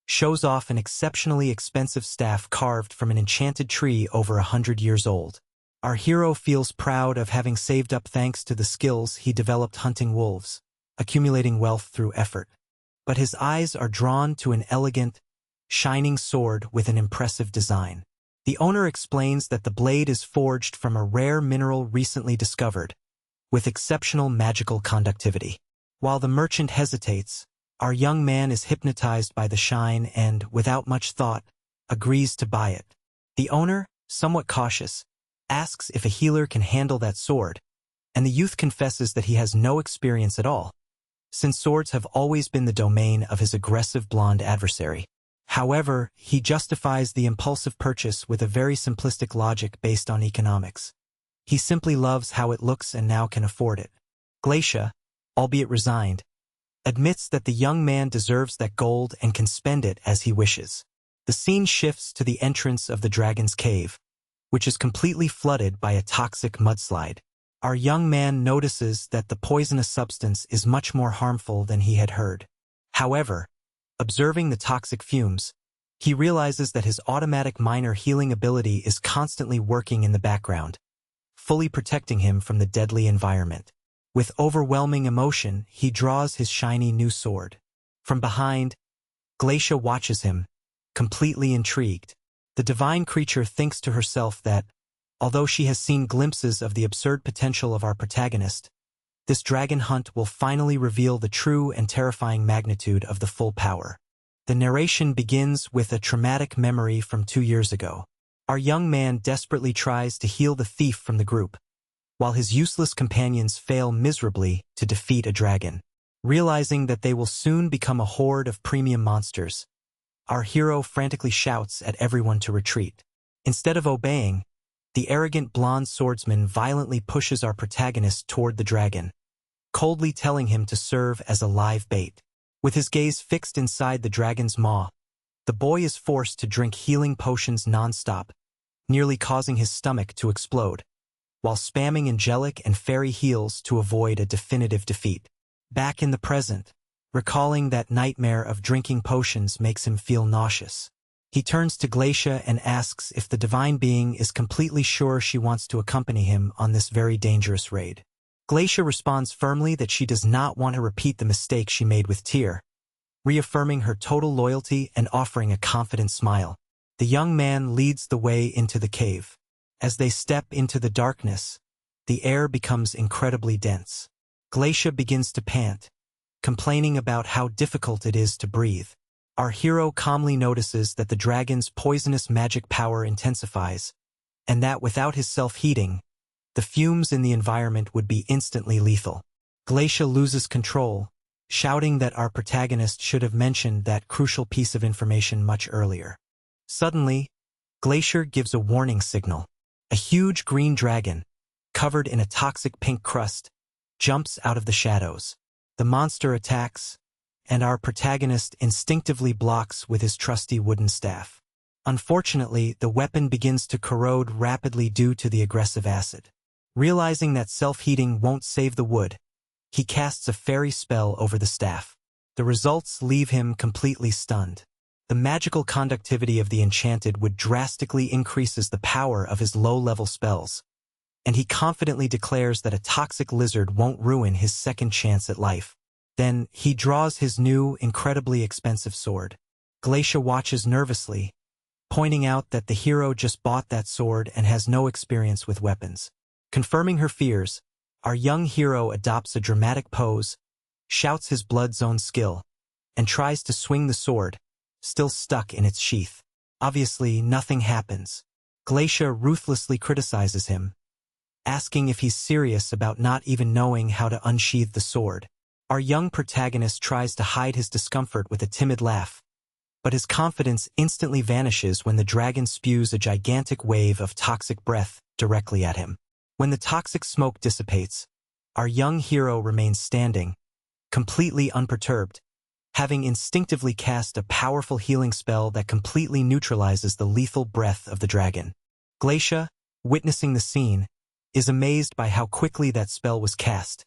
shows off an exceptionally expensive staff carved from an enchanted tree over 100 years old. Our hero feels proud of having saved up thanks to the skills he developed hunting wolves, accumulating wealth through effort. But his eyes are drawn to an elegant, shining sword with an impressive design. The owner explains that the blade is forged from a rare mineral recently discovered, with exceptional magical conductivity. While the merchant hesitates, our young man is hypnotized by the shine and, without much thought, agrees to buy it. The owner, somewhat cautious, asks if a healer can handle that sword, and the youth confesses that he has no experience at all, since swords have always been the domain of his aggressive blonde adversary. However, he justifies the impulsive purchase with a very simplistic logic based on economics. He simply loves how it looks and now can afford it. Glacia, albeit resigned, admits that the young man deserves that gold and can spend it as he wishes. The scene shifts to the entrance of the dragon's cave, which is completely flooded by a toxic mudslide. Our young man notices that the poisonous substance is much more harmful than he had heard. However, observing the toxic fumes, he realizes that his automatic minor healing ability is constantly working in the background, fully protecting him from the deadly environment. With overwhelming emotion, he draws his shiny new sword. From behind, Glacia watches him, completely intrigued. The divine creature thinks to herself that, although she has seen glimpses of the absurd potential of our protagonist, this dragon hunt will finally reveal the true and terrifying magnitude of the full power. The narration begins with a traumatic memory from 2 years ago. Our young man desperately tries to heal the thief from the group, while his useless companions fail miserably to defeat a dragon. Realizing that they will soon become a horde of premium monsters, our hero frantically shouts at everyone to retreat. Instead of obeying, the arrogant blonde swordsman violently pushes our protagonist toward the dragon, coldly telling him to serve as a live bait. With his gaze fixed inside the dragon's maw, the boy is forced to drink healing potions non-stop, nearly causing his stomach to explode, while spamming angelic and fairy heals to avoid a definitive defeat. Back in the present, recalling that nightmare of drinking potions makes him feel nauseous. He turns to Glacia and asks if the divine being is completely sure she wants to accompany him on this very dangerous raid. Glacia responds firmly that she does not want to repeat the mistake she made with Tyr, reaffirming her total loyalty and offering a confident smile. The young man leads the way into the cave. As they step into the darkness, the air becomes incredibly dense. Glacia begins to pant, complaining about how difficult it is to breathe. Our hero calmly notices that the dragon's poisonous magic power intensifies, and that without his self-heating, the fumes in the environment would be instantly lethal. Glacia loses control, shouting that our protagonist should have mentioned that crucial piece of information much earlier. Suddenly, Glacier gives a warning signal. A huge green dragon, covered in a toxic pink crust, jumps out of the shadows. The monster attacks, and our protagonist instinctively blocks with his trusty wooden staff. Unfortunately, the weapon begins to corrode rapidly due to the aggressive acid. Realizing that self-heating won't save the wood, he casts a fairy spell over the staff. The results leave him completely stunned. The magical conductivity of the enchanted wood drastically increases the power of his low-level spells, and he confidently declares that a toxic lizard won't ruin his second chance at life. Then, he draws his new, incredibly expensive sword. Glacia watches nervously, pointing out that the hero just bought that sword and has no experience with weapons. Confirming her fears, our young hero adopts a dramatic pose, shouts his blood-zone skill, and tries to swing the sword, still stuck in its sheath. Obviously, nothing happens. Glacia ruthlessly criticizes him, asking if he's serious about not even knowing how to unsheath the sword. Our young protagonist tries to hide his discomfort with a timid laugh, but his confidence instantly vanishes when the dragon spews a gigantic wave of toxic breath directly at him. When the toxic smoke dissipates, our young hero remains standing, completely unperturbed, having instinctively cast a powerful healing spell that completely neutralizes the lethal breath of the dragon. Glacia, witnessing the scene, is amazed by how quickly that spell was cast,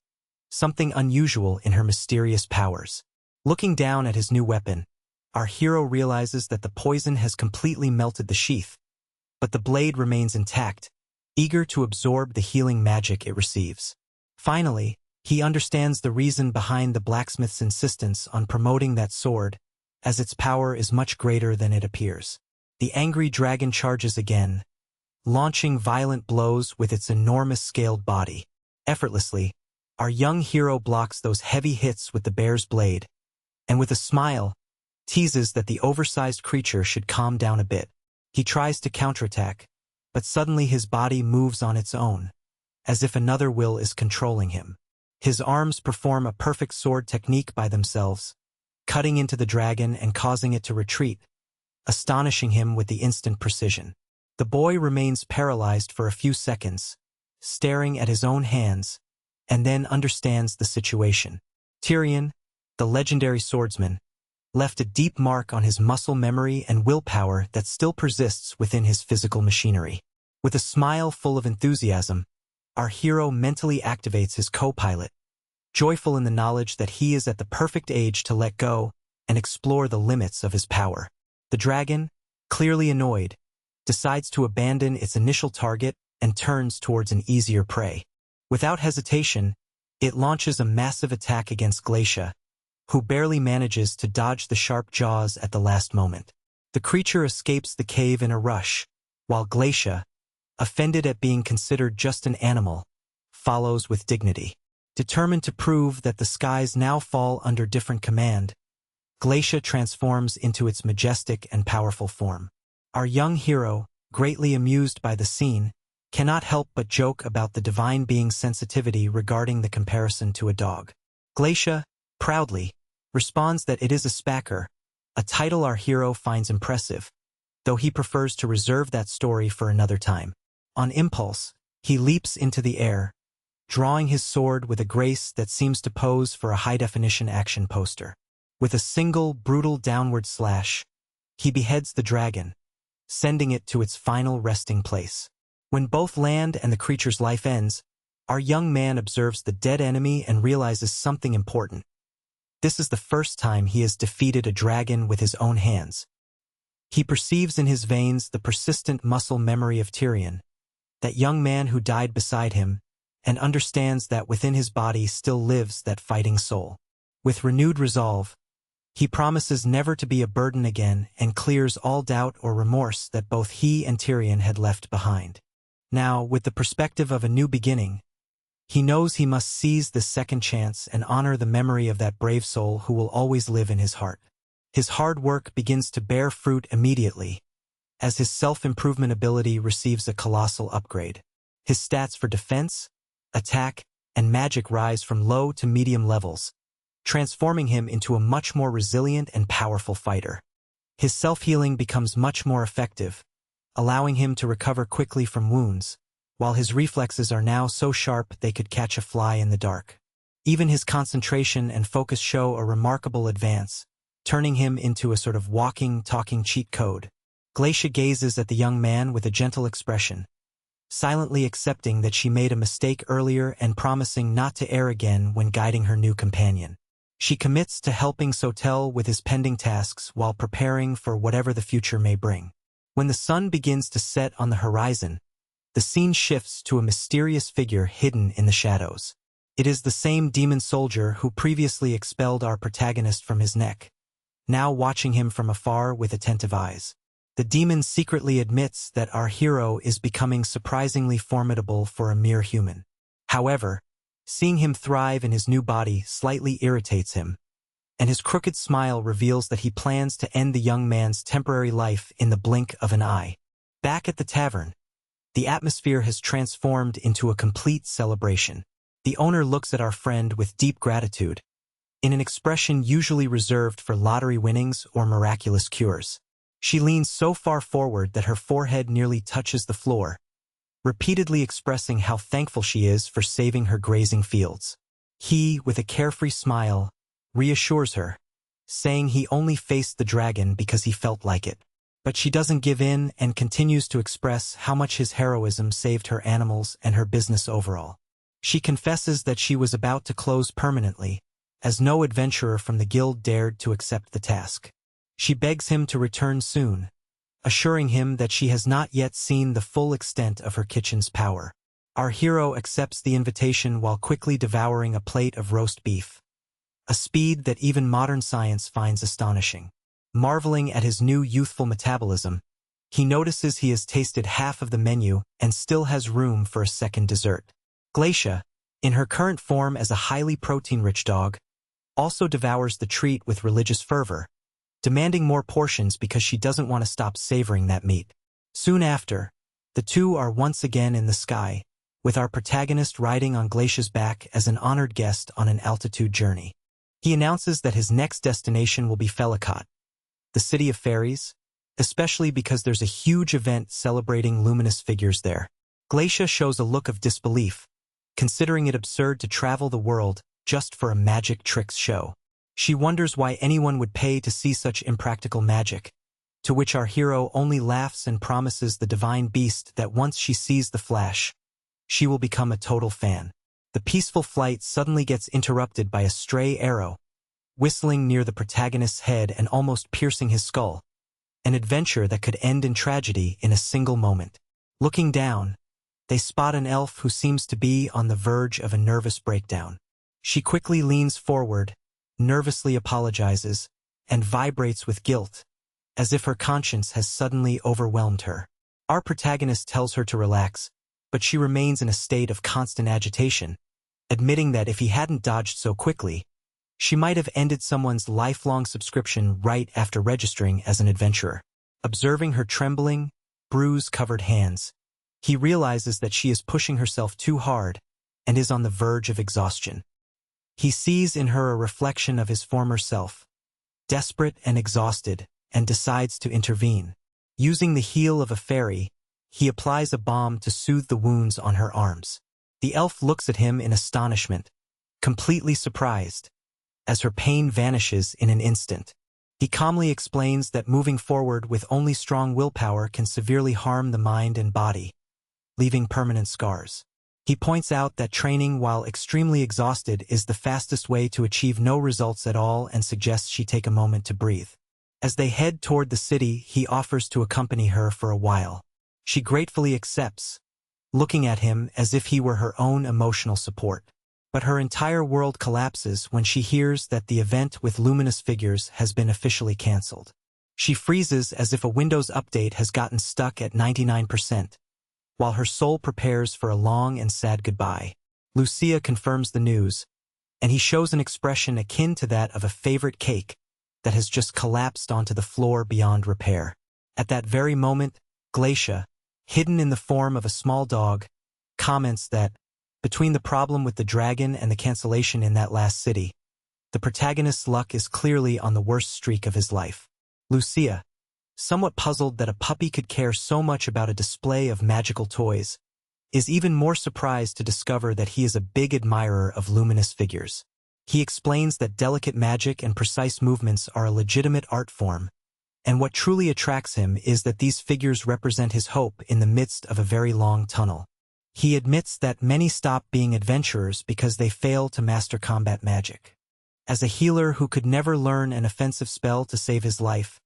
something unusual in her mysterious powers. Looking down at his new weapon, our hero realizes that the poison has completely melted the sheath, but the blade remains intact, eager to absorb the healing magic it receives. Finally, he understands the reason behind the blacksmith's insistence on promoting that sword, as its power is much greater than it appears. The angry dragon charges again, launching violent blows with its enormous scaled body. Effortlessly, our young hero blocks those heavy hits with the bear's blade, and with a smile, teases that the oversized creature should calm down a bit. He tries to counterattack, but suddenly his body moves on its own, as if another will is controlling him. His arms perform a perfect sword technique by themselves, cutting into the dragon and causing it to retreat, astonishing him with the instant precision. The boy remains paralyzed for a few seconds, staring at his own hands, and then understands the situation. Tyrion, the legendary swordsman, left a deep mark on his muscle memory and willpower that still persists within his physical machinery. With a smile full of enthusiasm, our hero mentally activates his co-pilot, joyful in the knowledge that he is at the perfect age to let go and explore the limits of his power. The dragon, clearly annoyed, decides to abandon its initial target and turns towards an easier prey. Without hesitation, it launches a massive attack against Glacia, who barely manages to dodge the sharp jaws at the last moment. The creature escapes the cave in a rush, while Glacia, offended at being considered just an animal, follows with dignity. Determined to prove that the skies now fall under different command, Glacia transforms into its majestic and powerful form. Our young hero, greatly amused by the scene, cannot help but joke about the divine being's sensitivity regarding the comparison to a dog. Glacia, proudly, responds that it is a spacker, a title our hero finds impressive, though he prefers to reserve that story for another time. On impulse, he leaps into the air, drawing his sword with a grace that seems to pose for a high-definition action poster. With a single, brutal downward slash, he beheads the dragon, sending it to its final resting place. When both land and the creature's life ends, our young man observes the dead enemy and realizes something important. This is the first time he has defeated a dragon with his own hands. He perceives in his veins the persistent muscle memory of Tyrion, that young man who died beside him, and understands that within his body still lives that fighting soul. With renewed resolve, he promises never to be a burden again and clears all doubt or remorse that both he and Tyrion had left behind. Now, with the perspective of a new beginning, he knows he must seize this second chance and honor the memory of that brave soul who will always live in his heart. His hard work begins to bear fruit immediately, as his self-improvement ability receives a colossal upgrade. His stats for defense, attack, and magic rise from low to medium levels, transforming him into a much more resilient and powerful fighter. His self-healing becomes much more effective, allowing him to recover quickly from wounds, while his reflexes are now so sharp they could catch a fly in the dark. Even his concentration and focus show a remarkable advance, turning him into a sort of walking, talking cheat code. Glacia gazes at the young man with a gentle expression, silently accepting that she made a mistake earlier and promising not to err again when guiding her new companion. She commits to helping Sotel with his pending tasks while preparing for whatever the future may bring. When the sun begins to set on the horizon, the scene shifts to a mysterious figure hidden in the shadows. It is the same demon soldier who previously expelled our protagonist from his neck, now watching him from afar with attentive eyes. The demon secretly admits that our hero is becoming surprisingly formidable for a mere human. However, seeing him thrive in his new body slightly irritates him, and his crooked smile reveals that he plans to end the young man's temporary life in the blink of an eye. Back at the tavern, the atmosphere has transformed into a complete celebration. The owner looks at our friend with deep gratitude, in an expression usually reserved for lottery winnings or miraculous cures. She leans so far forward that her forehead nearly touches the floor, repeatedly expressing how thankful she is for saving her grazing fields. He, with a carefree smile, reassures her, saying he only faced the dragon because he felt like it. But she doesn't give in and continues to express how much his heroism saved her animals and her business overall. She confesses that she was about to close permanently, as no adventurer from the guild dared to accept the task. She begs him to return soon, assuring him that she has not yet seen the full extent of her kitchen's power. Our hero accepts the invitation while quickly devouring a plate of roast beef, a speed that even modern science finds astonishing. Marveling at his new youthful metabolism, he notices he has tasted half of the menu and still has room for a second dessert. Glacia, in her current form as a highly protein-rich dog, also devours the treat with religious fervor, demanding more portions because she doesn't want to stop savoring that meat. Soon after, the two are once again in the sky, with our protagonist riding on Glacia's back as an honored guest on an altitude journey. He announces that his next destination will be Felicot, the city of fairies, especially because there's a huge event celebrating luminous figures there. Glacia shows a look of disbelief, considering it absurd to travel the world just for a magic tricks show. She wonders why anyone would pay to see such impractical magic, to which our hero only laughs and promises the divine beast that once she sees the flash, she will become a total fan. The peaceful flight suddenly gets interrupted by a stray arrow, whistling near the protagonist's head and almost piercing his skull, an adventure that could end in tragedy in a single moment. Looking down, they spot an elf who seems to be on the verge of a nervous breakdown. She quickly leans forward, nervously apologizes, and vibrates with guilt, as if her conscience has suddenly overwhelmed her. Our protagonist tells her to relax, but she remains in a state of constant agitation, admitting that if he hadn't dodged so quickly, she might have ended someone's lifelong subscription right after registering as an adventurer. Observing her trembling, bruise-covered hands, he realizes that she is pushing herself too hard and is on the verge of exhaustion. He sees in her a reflection of his former self, desperate and exhausted, and decides to intervene. Using the heel of a fairy, he applies a balm to soothe the wounds on her arms. The elf looks at him in astonishment, completely surprised, as her pain vanishes in an instant. He calmly explains that moving forward with only strong willpower can severely harm the mind and body, leaving permanent scars. He points out that training while extremely exhausted is the fastest way to achieve no results at all and suggests she take a moment to breathe. As they head toward the city, he offers to accompany her for a while. She gratefully accepts, looking at him as if he were her own emotional support. But her entire world collapses when she hears that the event with luminous figures has been officially cancelled. She freezes as if a Windows update has gotten stuck at 99%, while her soul prepares for a long and sad goodbye. Lucia confirms the news, and he shows an expression akin to that of a favorite cake that has just collapsed onto the floor beyond repair. At that very moment, Glacia, hidden in the form of a small dog, comments that, between the problem with the dragon and the cancellation in that last city, the protagonist's luck is clearly on the worst streak of his life. Lucia, somewhat puzzled that a puppy could care so much about a display of magical toys, is even more surprised to discover that he is a big admirer of luminous figures. He explains that delicate magic and precise movements are a legitimate art form, and what truly attracts him is that these figures represent his hope in the midst of a very long tunnel. He admits that many stop being adventurers because they fail to master combat magic. As a healer who could never learn an offensive spell to save his life,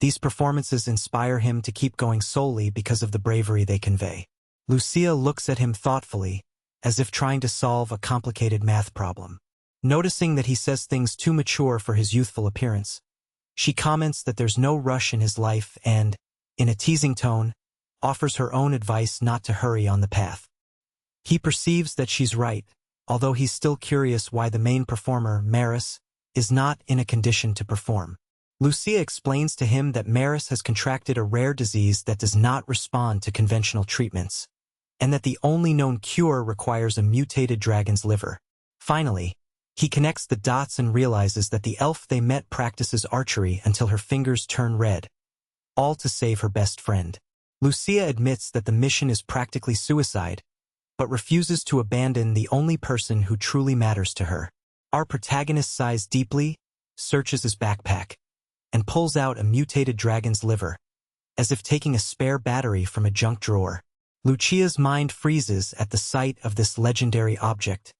these performances inspire him to keep going solely because of the bravery they convey. Lucia looks at him thoughtfully, as if trying to solve a complicated math problem. Noticing that he says things too mature for his youthful appearance, she comments that there's no rush in his life and, in a teasing tone, offers her own advice not to hurry on the path. He perceives that she's right, although he's still curious why the main performer, Maris, is not in a condition to perform. Lucia explains to him that Maris has contracted a rare disease that does not respond to conventional treatments, and that the only known cure requires a mutated dragon's liver. Finally, he connects the dots and realizes that the elf they met practices archery until her fingers turn red, all to save her best friend. Lucia admits that the mission is practically suicide, but refuses to abandon the only person who truly matters to her. Our protagonist sighs deeply, searches his backpack, and pulls out a mutated dragon's liver, as if taking a spare battery from a junk drawer. Lucia's mind freezes at the sight of this legendary object,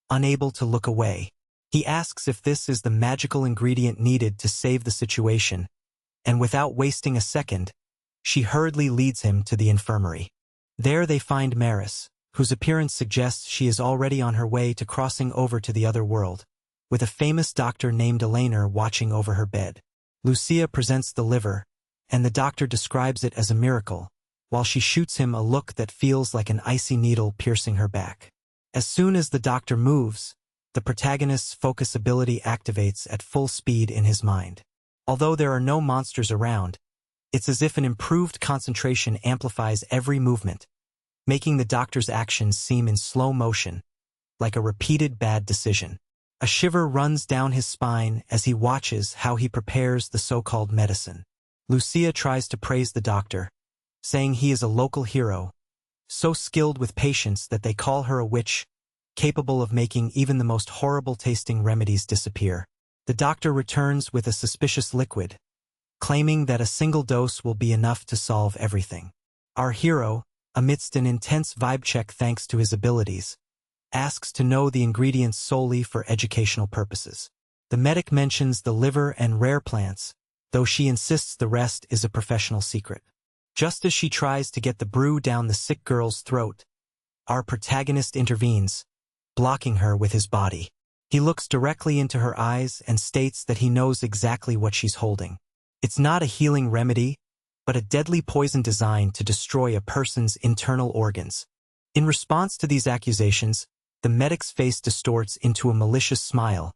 unable to look away. He asks if this is the magical ingredient needed to save the situation, and without wasting a second, she hurriedly leads him to the infirmary. There they find Maris, whose appearance suggests she is already on her way to crossing over to the other world, with a famous doctor named Elainer watching over her bed. Lucia presents the liver, and the doctor describes it as a miracle, while she shoots him a look that feels like an icy needle piercing her back. As soon as the doctor moves, the protagonist's focus ability activates at full speed in his mind. Although there are no monsters around, it's as if an improved concentration amplifies every movement, making the doctor's actions seem in slow motion, like a repeated bad decision. A shiver runs down his spine as he watches how he prepares the so-called medicine. Lucia tries to praise the doctor, saying he is a local hero, so skilled with patients that they call her a witch, capable of making even the most horrible-tasting remedies disappear. The doctor returns with a suspicious liquid, claiming that a single dose will be enough to solve everything. Our hero, amidst an intense vibe check thanks to his abilities, asks to know the ingredients solely for educational purposes. The medic mentions the liver and rare plants, though she insists the rest is a professional secret. Just as she tries to get the brew down the sick girl's throat, our protagonist intervenes, blocking her with his body. He looks directly into her eyes and states that he knows exactly what she's holding. It's not a healing remedy, but a deadly poison designed to destroy a person's internal organs. In response to these accusations, the medic's face distorts into a malicious smile,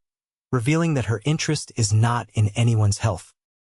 revealing that her interest is not in anyone's health,